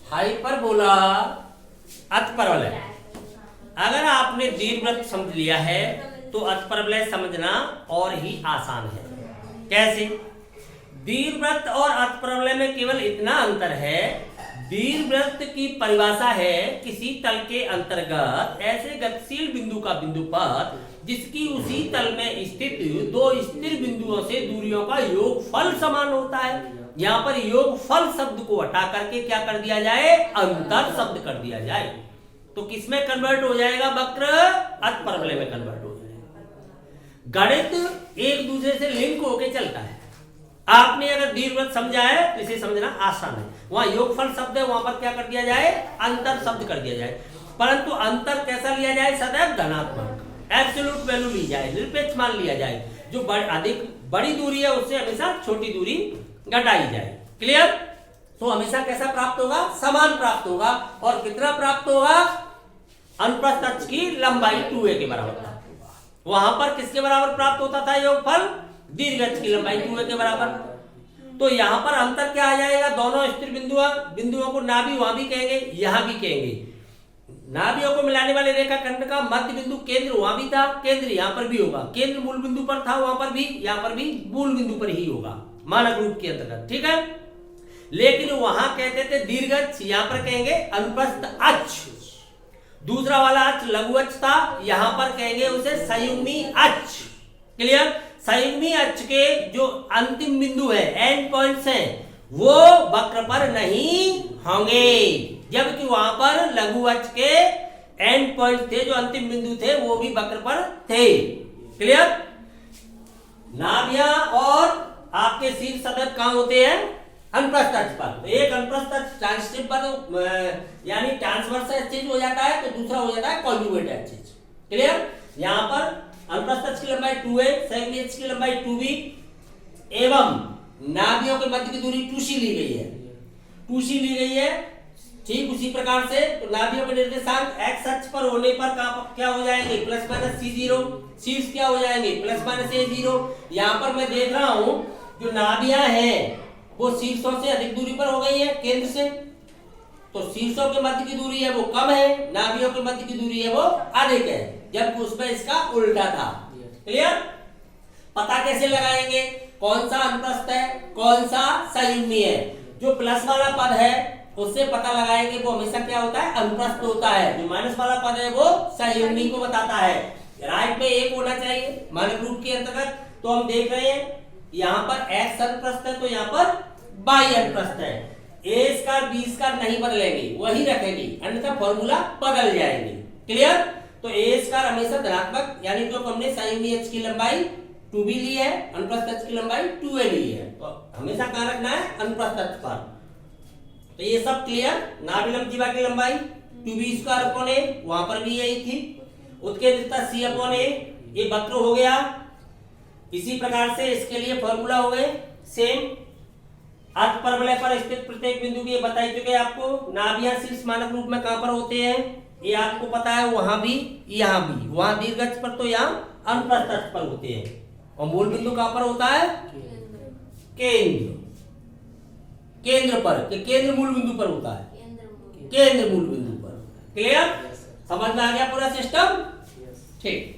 Hyperbola अतिपरवलय। अगर आपने दीर्घवृत्त समझ लिया है तो अतिपरवलय समझना और ही आसान है। कैसे? दीर्घवृत्त और अतिपरवलय में केवल इतना अंतर है, दीर्घवृत्त की परिभाषा है किसी तल के अंतर्गत ऐसे गतिशील बिंदु का बिंदुपथ जिसकी उसी तल में स्थित दो स्थिर बिंदुओं से दूरियों का योगफल समान होता है। यहाँ पर योगफल शब्द को हटा करके क्या कर दिया जाए? अंतर शब्द कर दिया जाए। तो किसमें कन्वर्ट हो जाएगा? वक्र अतिपरवलय में कन्वर्ट हो जाएगा। गणित एक दूसरे से लिंक होके चलता है। आपने अगर दीर्घवृत्त समझा है तो इसे समझना आसान है। वहां योगफल शब्द है, वहां पर क्या कर दिया जाए? अंतर शब्द कर दिया जाए। परंतु अंतर कैसा लिया जाए? सदैव धनात्मक, एब्सोल्यूट वैल्यू ली जाए, निरपेक्ष मान लिया जाए। जो अधिक बड़ी दूरी है उससे हमेशा छोटी दूरी घटाई जाए। क्लियर? तो हमेशा कैसा प्राप्त होगा? समान प्राप्त होगा। और कितना प्राप्त होगा? अनुप्रस्थ अक्ष की लंबाई 2a के बराबर प्राप्त होगा। वहां पर किसके बराबर प्राप्त होता था योगफल? दीर्घ अक्ष की लंबाई 2a के बराबर। तो यहां पर अंतर क्या आ जाएगा? दोनों स्थिर बिंदुओं को नाभि वहां भी कहेंगे, यहां भी कहेंगे। नाभियों को मिलाने वाले रेखाखंड का मध्य बिंदु केंद्र वहां भी था, केंद्र यहां पर भी होगा। केंद्र मूल बिंदु पर था, वहां पर भी, यहां पर भी मूल बिंदु पर ही होगा मानक रूप के अंतर्गत। ठीक है? लेकिन वहां कहते थे दीर्घ अक्ष, यहां पर कहेंगे अनुप्रस्थ अक्ष। दूसरा वाला अक्ष लघु अक्ष था, यहां पर कहेंगे उसे संयुग्मी अक्ष। क्लियर? संयुग्मी अक्ष के जो अंतिम बिंदु है, एंड पॉइंट्स हैं, वो वक्र पर नहीं होंगे, जबकि वहां पर लघु अक्ष के एंड पॉइंट थे, जो अंतिम बिंदु थे, वो भी वक्र पर थे। क्लियर? नाभियां और आपके शीर्ष सतह कहां होते हैं? अनुप्रस्थ अक्ष पर। तो एक अनुप्रस्थ अक्ष ट्रांसटिव पर यानी ट्रांसवर्स एक्सिस हो जाता है, तो दूसरा हो जाता है कॉन्जुगेट एक्सिस। क्लियर? यहां पर अनुप्रस्थ अक्ष की लंबाई 2a, संयुग्मी अक्ष की लंबाई 2b एवं नाभियों के मध्य की दूरी 2c ली गई है। 2c ली गई है। ठीक उसी प्रकार से तो नाभियों के निर्देशांक x अक्ष पर होने पर क्या हो जाएंगे? Plus minus c0। शीर्ष क्या हो जाएंगे? Plus minus a0। यहाँ पर मैं देख रहा हूं जो नाभियां हैं वो शीर्षों से अधिक दूरी पर हो गई है केंद्र से, तो शीर्षों के मध्य की दूरी है वो कम है, नाभियों के मध्य की दूरी है वो अधिक है, जबकि उसमें इसका उल्टा था। क्लियर? पता कैसे लगाएंगे कौन सा अनुप्रस्थ है, कौन सा संयुग्मी है? जो प्लस वाला पद है उससे पता लगाएंगे, वो हमेशा क्या होता है? अनुप्रस्थ होता है। जो माइनस वाला पद है वो संयुग्मी को बताता है। राइट में एक होना चाहिए मानक रूप के अंतर्गत। तो हम देख रहे हैं यहाँ पर x अनुप्रस्थ है, तो यहाँ पर y अनुप्रस्थ है। a स्क्वायर b स्क्वायर नहीं बदलेंगे, वही रखेंगे, अन्यथा फॉर्मूला बदल जाएंगे। क्लियर? तो a स्क्वायर हमेशा धनात्मक, यानी जो हमने संयुग्मी अक्ष की लंबाई 2b ली है, अनुप्रस्थ अक्ष की लंबाई 2a ली है, तो हमेशा कहां रखना है? अनुप्रस्थ अक्ष पर। तो ये सब क्लियर? नाभिलंब जीवा की लंबाई 2b स्क्वायर अपॉन a, वहां पर भी यही थी। उत्केंद्रिता c अपॉन a, ये वक्र हो गया। इसी प्रकार से इसके लिए फॉर्मूला हो गए सेम। अतिपरवलय पर स्थित प्रत्येक बिंदु की बताई चुके आपको। नाभियां शीर्ष मानक रूप में कहां पर होते हैं ये आपको पता है, वहां भी, यहां भी। वहां दीर्घ अक्ष पर तो यहां अनुप्रस्थ अक्ष पर होते हैं। और मूल बिंदु कहां पर होता है? केंद्र पर। केंद्र मूल बिंदु पर होता है, केंद्र मूल बिंदु पर। क्लियर? समझ में आ गया पूरा सिस्टम? ठीक।